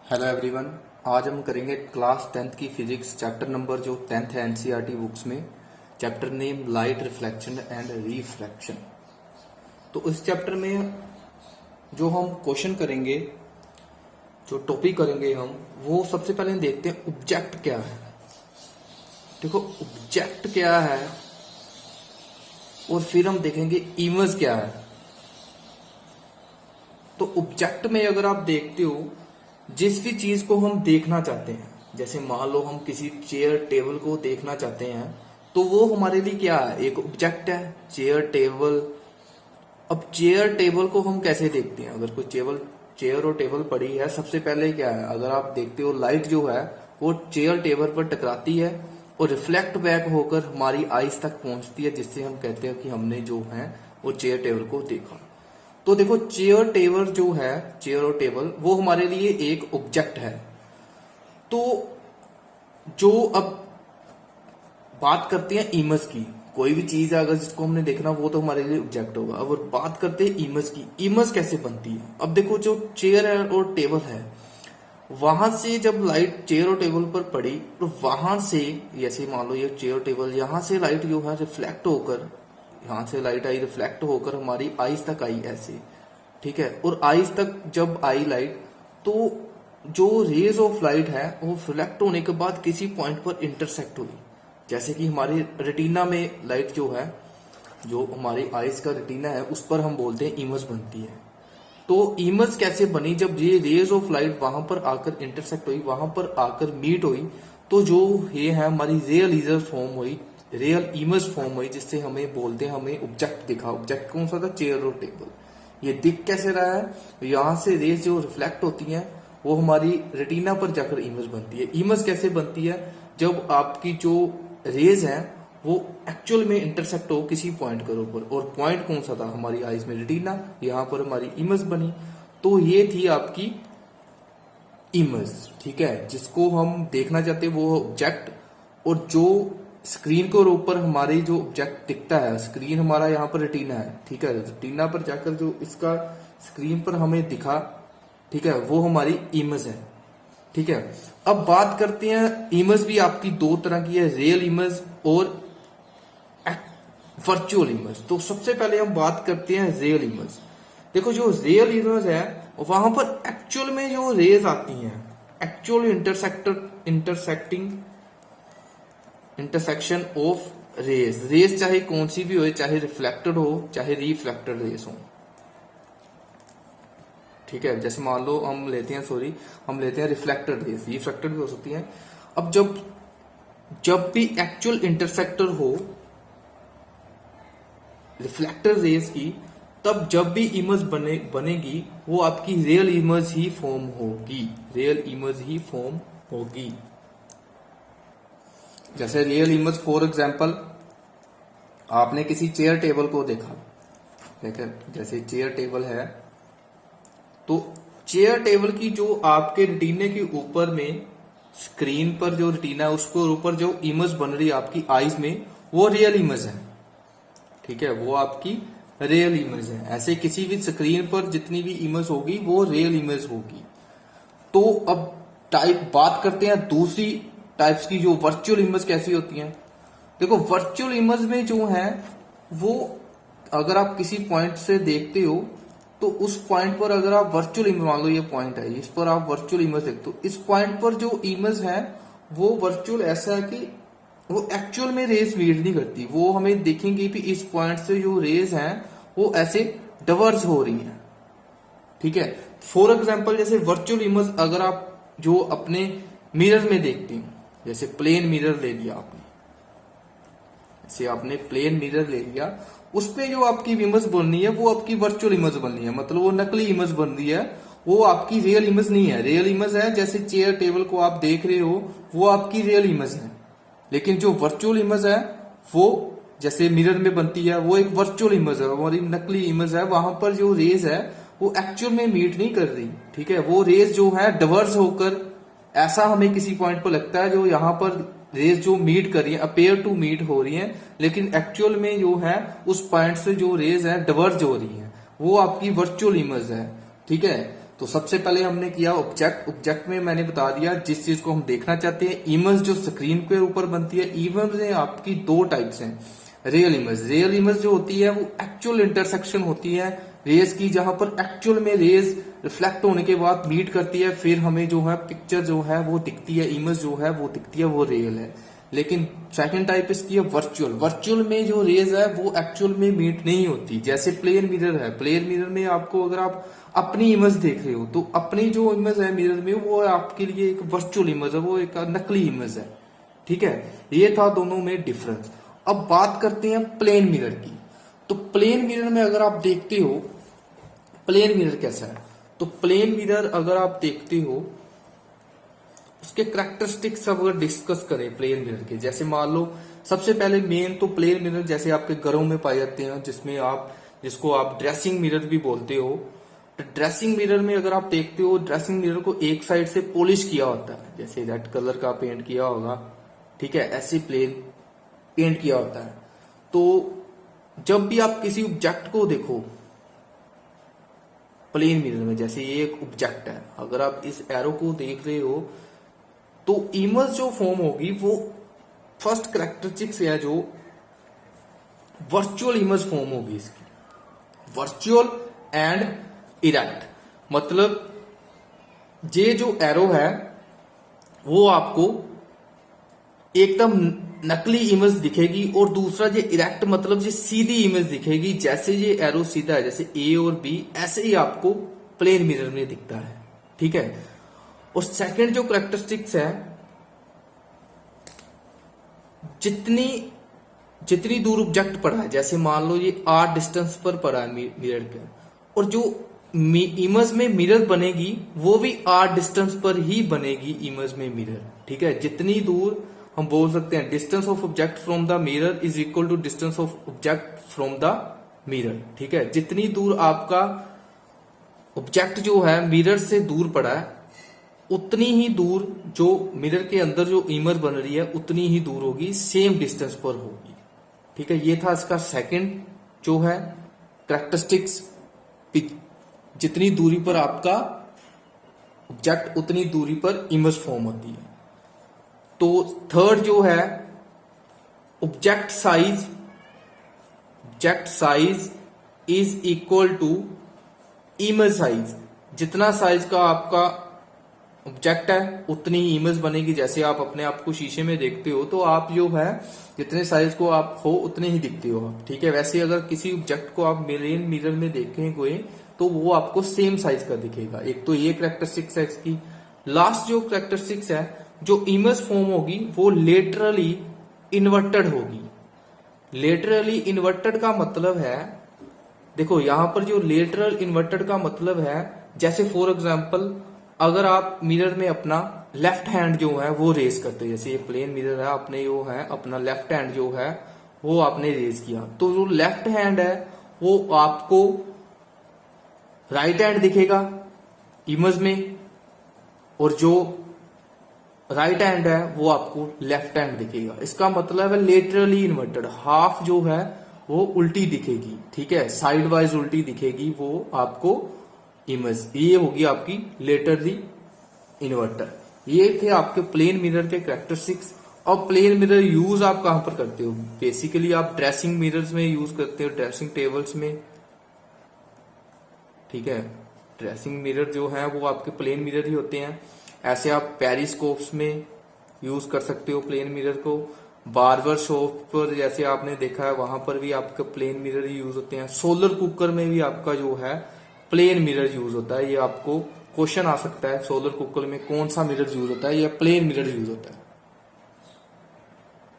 Hello everyone. आज हम करेंगे क्लास 10th की फिजिक्स चैप्टर नंबर जो 10th है एनसीईआरटी बुक्स में। Chapter name light reflection and refraction. तो इस चैप्टर में जो हम क्वेश्चन करेंगे, जो टॉपिक करेंगे हम, वो सबसे पहले हम देखते हैं ऑब्जेक्ट क्या है। देखो ऑब्जेक्ट क्या है और फिर हम देखेंगे इमेज क्या है। तो ऑब्जेक्ट में अगर आप देखते हो, जिस भी चीज को हम देखना चाहते हैं, जैसे मान लो हम किसी चेयर टेबल को देखना चाहते हैं, तो वो हमारे लिए क्या है, एक ऑब्जेक्ट है, चेयर टेबल। अब चेयर टेबल को हम कैसे देखते हैं? अगर कोई चेयर और टेबल पड़ी है, सबसे पहले क्या है, अगर आप देखते हो लाइट जो है वो चेयर टेबल पर टकराती है और रिफ्लेक्ट बैक होकर हमारी आईज तक पहुंचती है, जिससे हम कहते हैं कि हमने जो है वो चेयर टेबल को देखा। तो देखो चेयर टेबल जो है, चेयर और टेबल वो हमारे लिए एक ऑब्जेक्ट है। तो जो अब बात करते हैं इमेज की, कोई भी चीज है अगर जिसको हमने देखना वो तो हमारे लिए ऑब्जेक्ट होगा। अब बात करते हैं इमेज की, इमेज कैसे बनती है। अब देखो जो चेयर है और टेबल है, वहां से जब लाइट चेयर और टेबल पर पड़ी तो वहां से, जैसे मान लो ये चेयर टेबल, यहां से लाइट जो है रिफ्लेक्ट होकर, यहां से लाइट आई रिफ्लेक्ट होकर हमारी आईज तक आई ऐसे, ठीक है। और आईज तक जब आई लाइट, तो जो रेज ऑफ लाइट है वो रिफ्लेक्ट होने के बाद किसी पॉइंट पर इंटरसेक्ट हुई। जैसे कि हमारी रेटिना में लाइट जो है, जो हमारी आईज का रेटिना है, उस पर हम बोलते हैं इमेज बनती है। तो इमेज कैसे बनी? जब ये रेज ऑफ लाइट वहां पर आकर इंटरसेक्ट हुई, वहां पर आकर मीट हुई, तो जो ये है हमारी रियल इमेज फॉर्म हुई, रियल इमेज फॉर्म हुई, जिससे हमें बोलते हैं हमें ऑब्जेक्ट दिखा। ऑब्जेक्ट कौन सा था? चेयर और टेबल। ये दिख कैसे रहा है? यहां से रेज जो रिफ्लेक्ट होती हैं वो हमारी रेटिना पर जाकर इमेज बनती है। इमेज कैसे बनती है? जब आपकी जो रेज है वो एक्चुअल में इंटरसेक्ट हो किसी पॉइंट के ऊपर, और पॉइंट कौन सा था? हमारी आईज में रेटिना, यहां पर हमारी इमेज बनी। तो ये थी आपकी इमेज, ठीक है, जिसको हम देखना चाहते हैं वो ऑब्जेक्ट। और जो स्क्रीन के ऊपर हमारी जो ऑब्जेक्ट दिखता है, स्क्रीन हमारा यहाँ पर रेटिना है, ठीक है, रेटिना पर जाकर जो इसका स्क्रीन पर हमें दिखा, ठीक है, वो हमारी इमेज है, ठीक है। अब बात करते हैं, इमेज भी आपकी दो तरह की है, रियल इमेज और वर्चुअल इमेज। तो सबसे पहले हम बात करते हैं रियल इमेज। देखो जो रियल इमेज है वहां पर एक्चुअल में जो रेज आती हैं, actual intersection of rays, rays चाहे कौन सी भी हो, चाहे रिफ्लेक्टेड हो चाहे रिफ्लेक्टेड रेज हो, ठीक है। जैसे मान लो हम लेते हैं रिफ्लेक्टेड रेज, रिफ्लेक्टेड भी हो सकती है। अब जब भी एक्चुअल इंटरसेक्टर हो रिफ्लेक्टेड रेज की, तब जब भी इमेज बनेगी वो आपकी रियल इमेज ही फॉर्म होगी, रियल इमेज ही फॉर्म होगी। जैसे रियल इमेज, फॉर एग्जांपल आपने किसी चेयर टेबल को देखा, ठीक है, जैसे चेयर टेबल है, तो चेयर टेबल की जो आपके रेटिने के ऊपर में, स्क्रीन पर जो रेटिना है उसके ऊपर जो इमेज बन रही है आपकी आईज में, वो रियल इमेज है, ठीक है, वो आपकी रियल इमेज है। ऐसे किसी भी स्क्रीन पर जितनी भी इमेज होगी वो रियल इमेज होगी। तो अब बात करते हैं दूसरी टाइप्स की, जो वर्चुअल इमेज कैसी होती हैं। देखो वर्चुअल इमेज में जो है वो, अगर आप किसी पॉइंट से देखते हो तो उस पॉइंट पर अगर आप वर्चुअल इमेज, मान लो ये पॉइंट है, इस पर आप वर्चुअल इमेज देखते हो, इस पॉइंट पर जो इमेज है वो वर्चुअल ऐसा है कि वो एक्चुअल में रेज मीट नहीं करती। वो हमें देखेंगे कि इस पॉइंट से जो रेज हैं वो ऐसे डवर्ज हो रही हैं, ठीक है। फॉर एग्जाम्पल जैसे वर्चुअल इमेज अगर आप जो अपने मिरर में देखते हो, जैसे प्लेन मिरर ले लिया आपने, जैसे आपने प्लेन मिरर ले लिया, उसपे जो आपकी इमेज बननी है वो आपकी वर्चुअल इमेज बननी है, मतलब वो नकली इमेज बन रही है, वो आपकी रियल इमेज नहीं है। रियल इमेज है, जैसे चेयर टेबल को आप देख रहे हो वो आपकी रियल इमेज है। लेकिन जो वर्चुअल इमेज है वो जैसे मिरर में बनती है, वो एक वर्चुअल इमेज है, हमारी नकली इमेज है। वहां पर जो रेज है वो एक्चुअल में मीट नहीं कर रही, ठीक है, वो रेज जो है डवर्स होकर, ऐसा हमें किसी पॉइंट पर लगता है जो यहाँ पर रेज जो मीट कर रही है, अपेयर टू मीट हो रही है, लेकिन एक्चुअल में जो है उस पॉइंट से जो रेज है डवर्ज हो रही है, वो आपकी वर्चुअल इमेज है, ठीक है। तो सबसे पहले हमने किया ऑब्जेक्ट में मैंने बता दिया जिस चीज को हम देखना चाहते हैं। इमेज जो स्क्रीन के ऊपर बनती है, इमेज में आपकी दो टाइप्स हैं। रियल इमेज जो होती है वो एक्चुअल इंटरसेक्शन होती है रेज की, जहां पर एक्चुअल में रेज रिफ्लेक्ट होने के बाद मीट करती है, फिर हमें जो है पिक्चर जो है वो दिखती है, इमेज जो है वो दिखती है, वो रियल है। लेकिन सेकंड टाइप इसकी है वर्चुअल में जो रेज है वो एक्चुअल में मीट नहीं होती। जैसे प्लेन मिरर है, प्लेन मिरर में आपको अगर आप अपनी इमेज देख रहे हो तो अपनी जो इमेज है मिरर में वो आपके लिए एक वर्चुअल इमेज है, वो एक नकली इमेज है। ठीक है, ये था दोनों में डिफरेंस। अब बात करते हैं प्लेन मिरर की। तो प्लेन मिरर में अगर आप देखते हो प्लेन मिरर कैसा है, तो प्लेन मिरर अगर आप देखते हो उसके करैक्टरिस्टिक्स सब अगर डिस्कस करें प्लेन मिरर के, जैसे मान लो सबसे पहले मेन तो प्लेन मिरर जैसे आपके घरों में पाए जाते हैं, जिसको आप ड्रेसिंग मिरर भी बोलते हो। तो ड्रेसिंग मिरर में अगर आप देखते हो, ड्रेसिंग मिरर को एक साइड से पॉलिश किया होता है, जैसे रेड कलर का पेंट किया होगा, ठीक है, ऐसे प्लेन पेंट किया होता है। तो जब भी आप किसी ऑब्जेक्ट को देखो प्लेन मिरर में, जैसे ये एक ऑब्जेक्ट है, अगर आप इस एरो को देख रहे हो तो इमेज जो फॉर्म होगी वो फर्स्ट करैक्टरिस्टिक्स है जो वर्चुअल इमेज फॉर्म होगी इसकी, वर्चुअल एंड इरेक्ट। मतलब ये जो एरो है वो आपको एकदम नकली इमेज दिखेगी, और दूसरा ये इरेक्ट मतलब ये सीधी इमेज दिखेगी। जैसे ये एरो सीधा है, जैसे ए और बी, ऐसे ही आपको प्लेन मिरर में दिखता है। ठीक है, और सेकंड जो करैक्टरिस्टिक्स है, जितनी दूर ऑब्जेक्ट पड़ा है, जैसे मान लो ये r डिस्टेंस पर पड़ा है मिरर के, और जो इमेज में मिरर बनेगी वो भी r डिस्टेंस पर ही बनेगी इमेज में मिरर। ठीक है, जितनी दूर हम बोल सकते हैं distance of object from the mirror is equal to distance of object from the mirror. ठीक है, जितनी दूर आपका ऑब्जेक्ट जो है मिरर से दूर पड़ा है, उतनी ही दूर जो मिरर के अंदर जो इमेज बन रही है उतनी ही दूर होगी, सेम डिस्टेंस पर होगी। ठीक है, ये था इसका सेकंड जो है करैक्टरिस्टिक्स, जितनी दूरी पर आपका ऑब्जेक्ट उतनी दूरी पर इमेज फॉर्म होती है। तो थर्ड जो है object size is equal to image size. जितना साइज का आपका ऑब्जेक्ट है उतनी ही इमेज बनेगी। जैसे आप अपने आप को शीशे में देखते हो तो आप जो है जितने साइज को आप हो उतने ही दिखते हो आप। ठीक है, वैसे अगर किसी ऑब्जेक्ट को आप प्लेन मिरर में देखेंगे तो वो आपको सेम साइज का दिखेगा। एक तो ये करैक्टरिस्टिक्स है इसकी। लास्ट जो करैक्टरिस्टिक्स है, जो इमेज फॉर्म होगी वो लेटरली इन्वर्टेड होगी। लेटरली इन्वर्टेड का मतलब है, देखो यहां पर जो लेटरल इन्वर्टेड का मतलब है, जैसे फॉर एग्जांपल अगर आप मिरर में अपना लेफ्ट हैंड जो है वो रेज करते हो, जैसे ये प्लेन मिरर है, आपने जो है अपना लेफ्ट हैंड जो है वो आपने रेज किया, तो जो लेफ्ट हैंड है वो आपको राइट हैंड दिखेगा इमेज में, और जो राइट हैंड है वो आपको लेफ्ट हैंड दिखेगा। इसका मतलब है लेटरली इन्वर्टेड, हाफ जो है वो उल्टी दिखेगी। ठीक है, साइड वाइज उल्टी दिखेगी वो आपको इमेज, ये होगी आपकी लेटरली इन्वर्टर। ये थे आपके प्लेन मिरर के करैक्टरिस्टिक्स। और प्लेन मिरर यूज आप कहां पर करते हो? बेसिकली आप ड्रेसिंग मिरर्स में यूज करते हो, ड्रेसिंग टेबल्स में। ठीक है, ड्रेसिंग मिरर जो है वो आपके प्लेन मिरर ही होते हैं। ऐसे आप पेरिस्कोप्स में यूज कर सकते हो प्लेन मिरर को। बार्बर शॉप पर जैसे आपने देखा है वहां पर भी आपके प्लेन मिरर ही यूज होते हैं। सोलर कुकर में भी आपका जो है प्लेन मिरर यूज होता है। ये आपको क्वेश्चन आ सकता है, सोलर कुकर में कौन सा मिरर यूज होता है? या प्लेन मिरर यूज होता है।